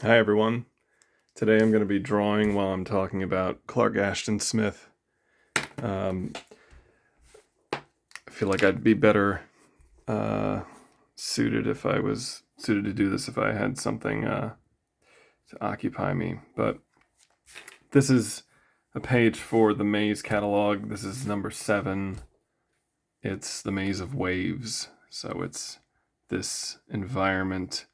Hi everyone. Today I'm going to be drawing while I'm talking about Clark Ashton Smith. Um, I feel like I'd be better suited if I was suited to do this if I had something to occupy me. But this is a page for the Maze Catalogue. This is number 7. It's the Maze of Waves. So it's this environment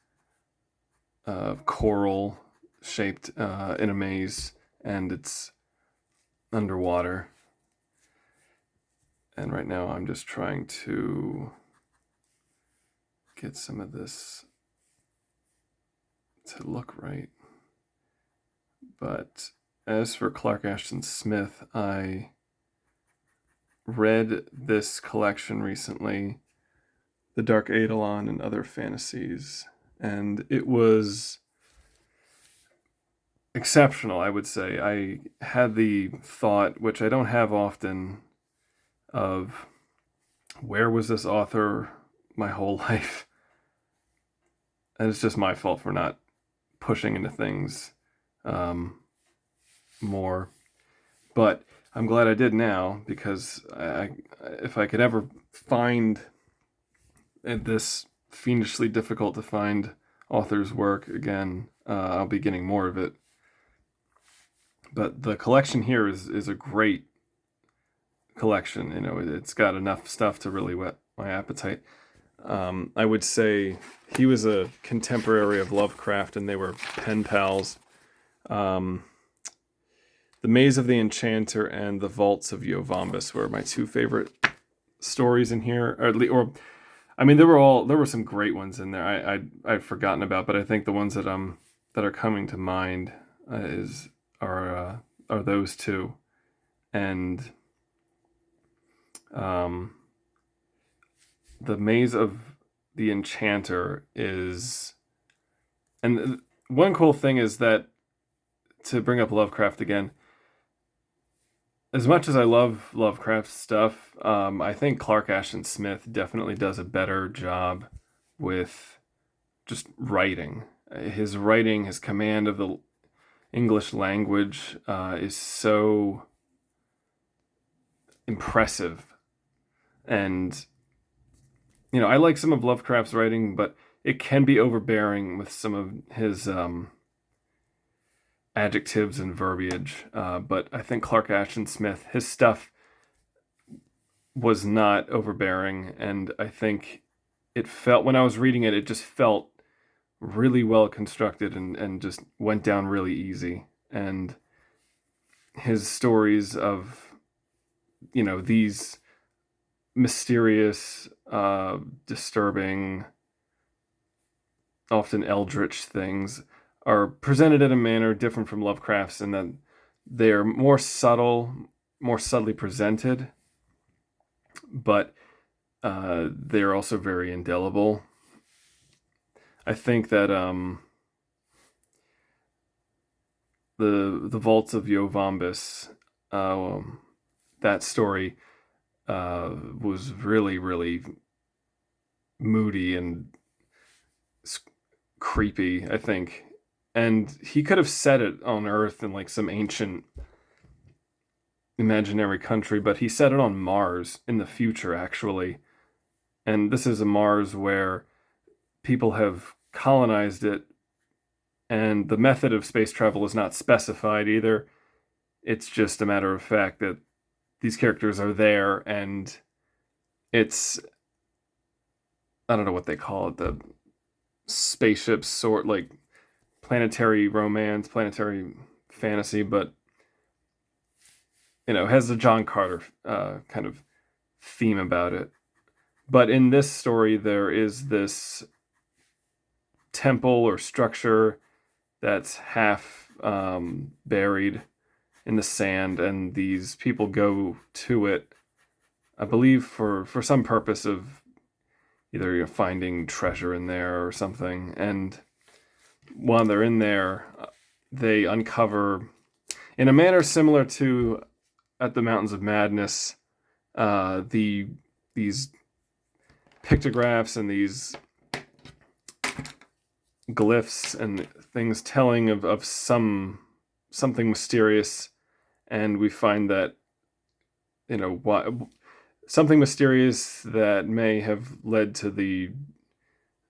of coral shaped in a maze, and it's underwater. And right now I'm just trying to get some of this to look right. But as for Clark Ashton Smith, I read this collection recently, The Dark Eidolon and Other Fantasies, and it was exceptional, I would say. I had the thought, which I don't have often, of where was this author my whole life? And it's just my fault for not pushing into things more. But I'm glad I did now, because if I could ever find this fiendishly difficult to find author's work again, I'll be getting more of it. But the collection here is a great collection. You know, it's got enough stuff to really whet my appetite. I would say he was a contemporary of Lovecraft, and they were pen pals. The Maze of the Enchanter and The Vaults of Yovombus were my two favorite stories in here, I mean, there were some great ones in there. I'd forgotten about, but I think the ones that are coming to mind are those two, and the Maze of the Enchanter is, and one cool thing is that, to bring up Lovecraft again, as much as I love Lovecraft stuff, I think Clark Ashton Smith definitely does a better job with just writing. His writing, his command of the English language is so impressive. And, you know, I like some of Lovecraft's writing, but it can be overbearing with some of his adjectives and verbiage. But I think Clark Ashton Smith, his stuff was not overbearing. And I think it felt, when I was reading it, it just felt really well constructed and just went down really easy. And his stories of, you know, these mysterious, disturbing, often eldritch things are presented in a manner different from Lovecraft's, in that they are more subtle, more subtly presented, but they're also very indelible. I think that the Vaults of Yovombus, that story was really, really moody and creepy, I think. And he could have set it on Earth in like some ancient imaginary country, but he set it on Mars in the future, actually. And this is a Mars where people have colonized it, and the method of space travel is not specified either. It's just a matter of fact that these characters are there, and it's, I don't know what they call it, the spaceship sort, like planetary romance, planetary fantasy, but, you know, has the John Carter kind of theme about it. But in this story, there is this temple or structure that's half buried in the sand, and these people go to it, I believe, for some purpose of either, you know, finding treasure in there or something. And while they're in there, they uncover, in a manner similar to At the Mountains of Madness, these pictographs and these glyphs and things telling of something mysterious, and we find that, something mysterious that may have led to the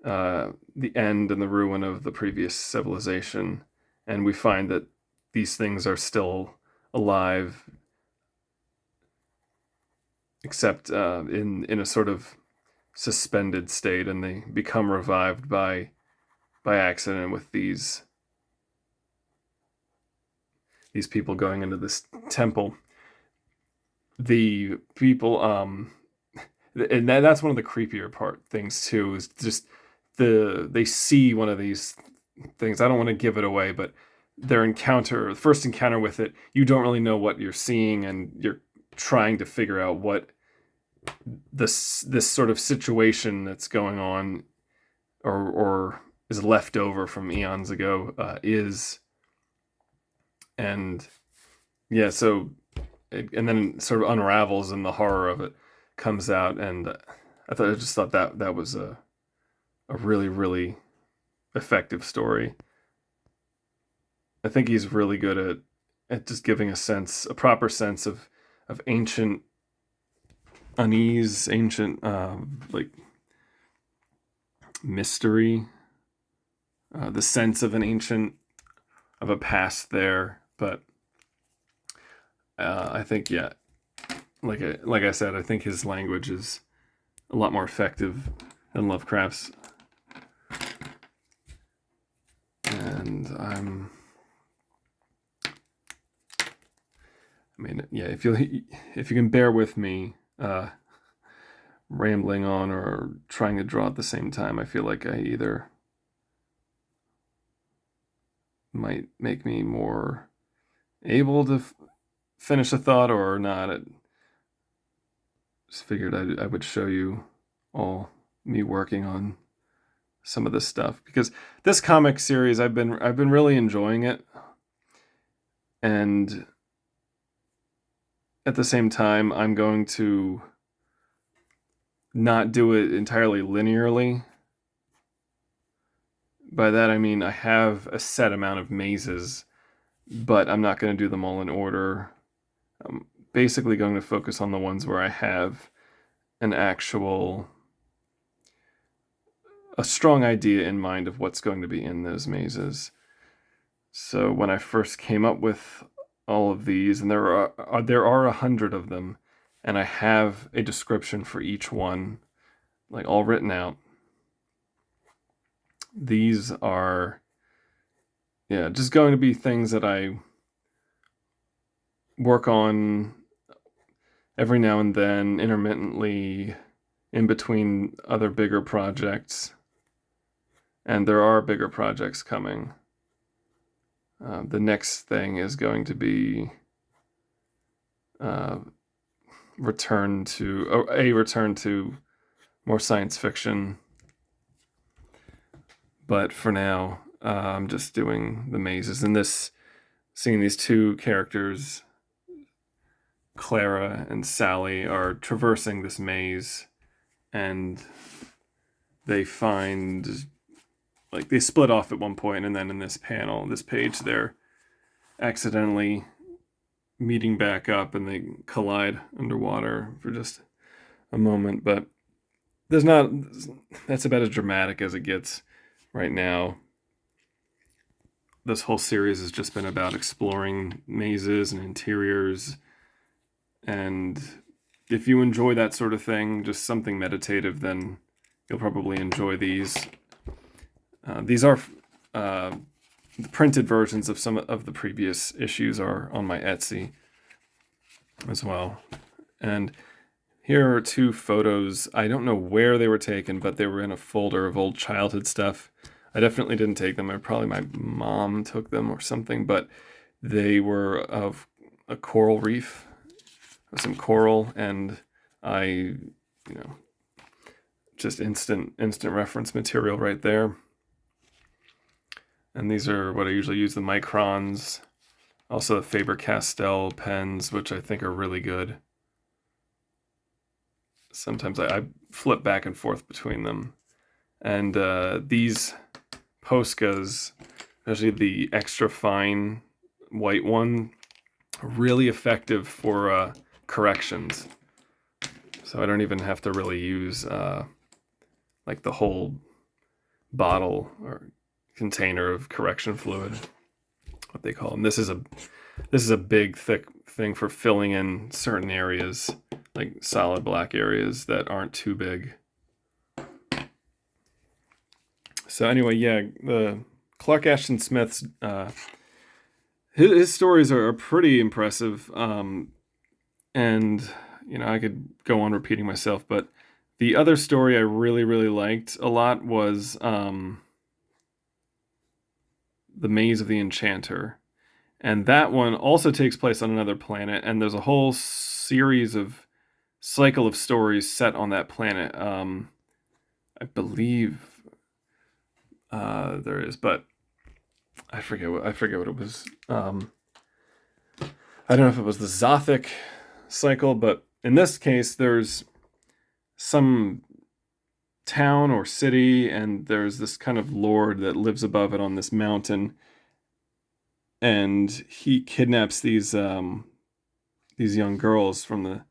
end and the ruin of the previous civilization, and we find that these things are still alive, except in a sort of suspended state, and they become revived by accident with these people going into this temple. The people, and that's one of the creepier things too, is just they see one of these things. I don't want to give it away, but the first encounter with it, you don't really know what you're seeing, and you're trying to figure out what this sort of situation that's going on, or is left over from eons ago, is. And yeah, so and then it sort of unravels, and the horror of it comes out, and I just thought that was a really, really effective story. I think he's really good at just giving a proper sense of ancient unease, ancient like mystery, the sense of a past there. But I think, yeah, like I said, I think his language is a lot more effective than Lovecraft's. And if you can bear with me rambling on or trying to draw at the same time, I feel like I either might make me more able to finish a thought or not. I just figured I would show you all me working on some of this stuff, because this comic series, I've been really enjoying it, and at the same time, I'm going to not do it entirely linearly. By that I mean I have a set amount of mazes, but I'm not going to do them all in order. I'm basically going to focus on the ones where I have a strong idea in mind of what's going to be in those mazes. So when I first came up with all of these, and there are 100 of them, and I have a description for each one, like all written out. These are, just going to be things that I work on every now and then, intermittently, in between other bigger projects. And there are bigger projects coming. The next thing is going to be a return to more science fiction. But for now, I'm just doing the mazes. And seeing these two characters, Clara and Sally, are traversing this maze, and they find, like, they split off at one point, and then in this page, they're accidentally meeting back up, and they collide underwater for just a moment. But that's about as dramatic as it gets right now. This whole series has just been about exploring mazes and interiors, and if you enjoy that sort of thing, just something meditative, then you'll probably enjoy these. These are the printed versions of some of the previous issues are on my Etsy as well. And here are two photos. I don't know where they were taken, but they were in a folder of old childhood stuff. I definitely didn't take them. Probably my mom took them or something, but they were of a coral reef, some coral, and I, just instant reference material right there. And these are what I usually use, the microns, also the Faber-Castell pens, which I think are really good. Sometimes I flip back and forth between them. And these Poscas, especially the extra fine white one, really effective for corrections. So I don't even have to really use like the whole bottle or container of correction fluid, what they call them. This is a big thick thing for filling in certain areas, like solid black areas that aren't too big. So anyway, yeah, the Clark Ashton Smith's his stories are pretty impressive, and I could go on repeating myself, but the other story I really liked a lot was the Maze of the Enchanter, and that one also takes place on another planet, and there's a whole series of cycle of stories set on that planet. I believe there is, but I forget what it was. I don't know if it was the Zothic cycle, but in this case, there's some town or city, and there's this kind of lord that lives above it on this mountain, and he kidnaps these young girls from the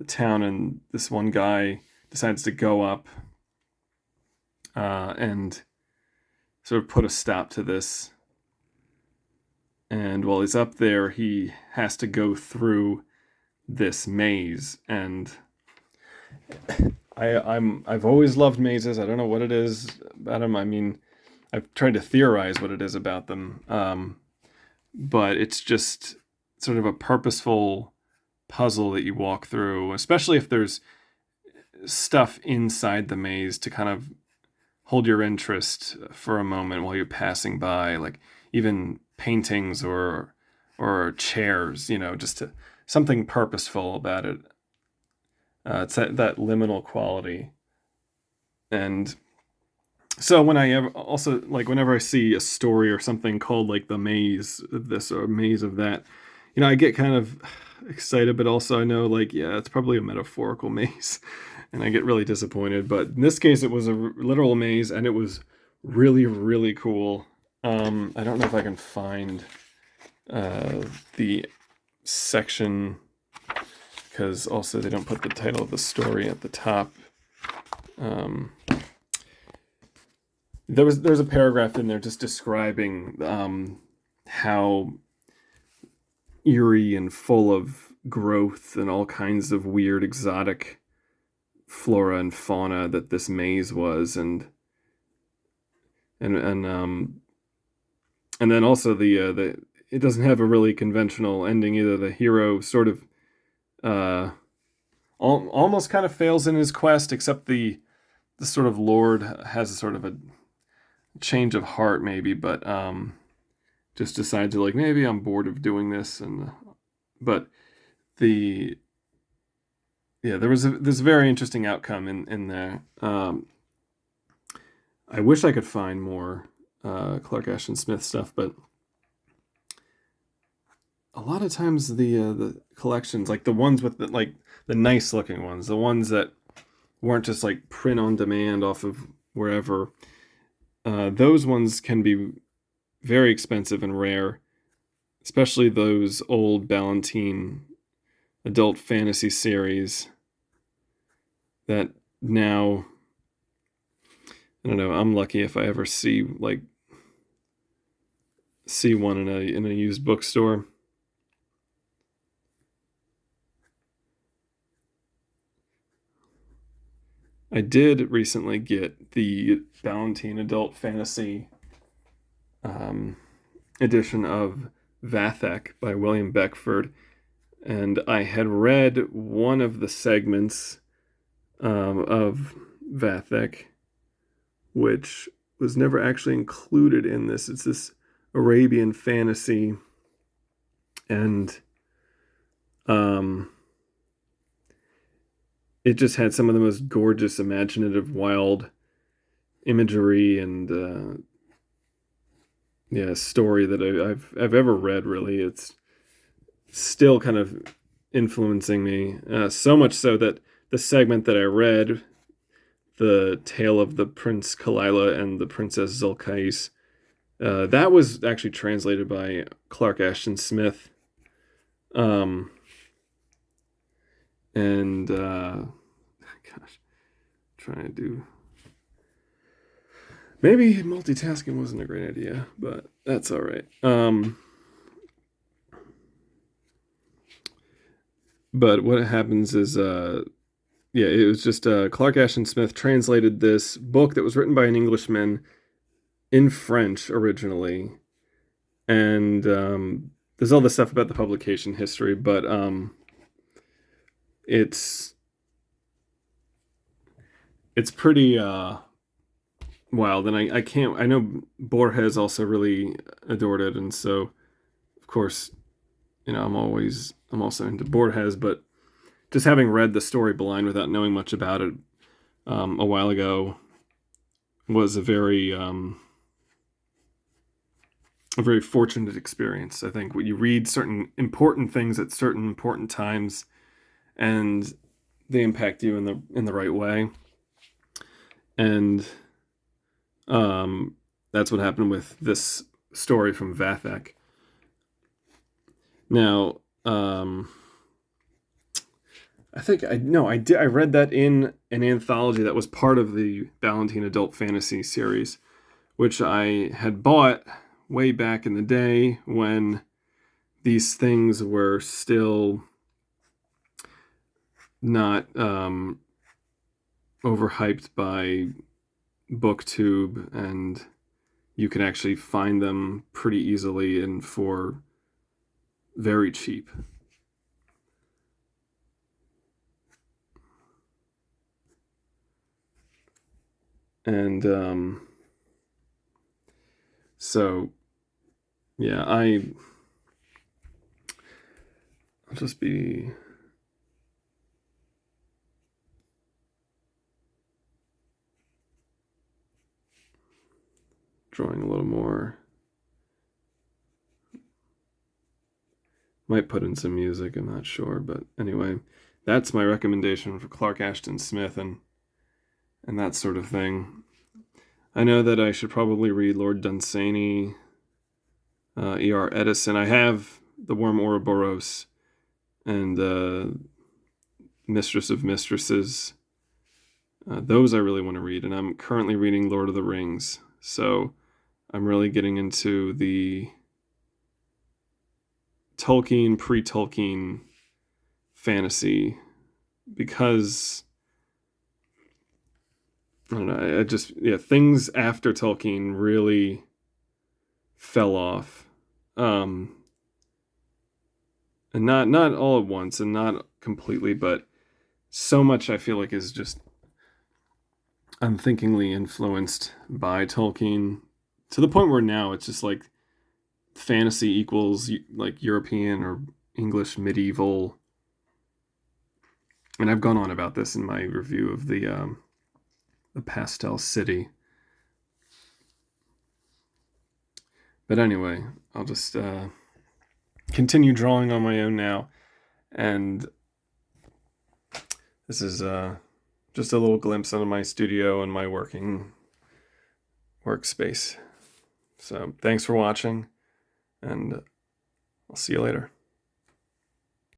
town, and this one guy decides to go up and sort of put a stop to this. And while he's up there, he has to go through this maze, and I've always loved mazes. I don't know what it is about them. I mean, I've tried to theorize what it is about them, but it's just sort of a purposeful puzzle that you walk through, especially if there's stuff inside the maze to kind of hold your interest for a moment while you're passing by, like even paintings or chairs, just something purposeful about it. It's that liminal quality. And so whenever I see a story or something called like the maze of this or maze of that, I get kind of excited, but also I know like, yeah, it's probably a metaphorical maze, and I get really disappointed. But in this case, it was a literal maze, and it was really cool. I don't know if I can find the section, because also they don't put the title of the story at the top. There's a paragraph in there just describing how eerie and full of growth and all kinds of weird exotic flora and fauna that this maze was, and then also the it doesn't have a really conventional ending either. The hero sort of almost kind of fails in his quest, except the sort of lord has a sort of a change of heart maybe, but just decides to, like, maybe I'm bored of doing this, but there was this very interesting outcome in there. I wish I could find more Clark Ashton Smith stuff, but a lot of times the collections, like the ones with the nice looking ones, the ones that weren't just like print on demand off of wherever, those ones can be very expensive and rare, especially those old Ballantine adult fantasy series that now, I don't know, I'm lucky if I ever see one in a used bookstore. I did recently get the Ballantine Adult Fantasy edition of Vathek by William Beckford, and I had read one of the segments of Vathek, which was never actually included in this. It's this Arabian fantasy, and it just had some of the most gorgeous, imaginative, wild imagery and story that I've ever read. Really, it's still kind of influencing me, so much so that the segment that I read the tale of the Prince Kalila and the Princess Zulkais. That was actually translated by Clark Ashton Smith. And gosh, trying to do. Maybe multitasking wasn't a great idea, but that's all right. But what happens is, yeah, it was just Clark Ashton Smith translated this book that was written by an Englishman in French originally, and there's all this stuff about the publication history, but it's pretty wild, and I can't. I know Borges also really adored it, and so of course, I'm also into Borges, but just having read the story blind without knowing much about it a while ago was a very fortunate experience. I think when you read certain important things at certain important times, and they impact you in the right way, and that's what happened with this story from Vathek. Now, I think I read that in an anthology that was part of the Ballantine Adult Fantasy series, which I had bought way back in the day when these things were still not overhyped by BookTube, and you can actually find them pretty easily and for very cheap. And so yeah, I'll just be drawing a little more. Might put in some music, I'm not sure, but anyway, that's my recommendation for Clark Ashton Smith and that sort of thing. I know that I should probably read Lord Dunsany, E.R. Edison. I have The Worm Ouroboros and Mistress of Mistresses. Those I really want to read, and I'm currently reading Lord of the Rings, so I'm really getting into the Tolkien, pre-Tolkien fantasy, because I don't know, things after Tolkien really fell off. And not all at once and not completely, but so much I feel like is just unthinkingly influenced by Tolkien, to the point where now it's just like fantasy equals like European or English medieval. And I've gone on about this in my review of the Pastel City. But anyway, I'll just continue drawing on my own now, and this is just a little glimpse into my studio and my workspace. So thanks for watching, and I'll see you later.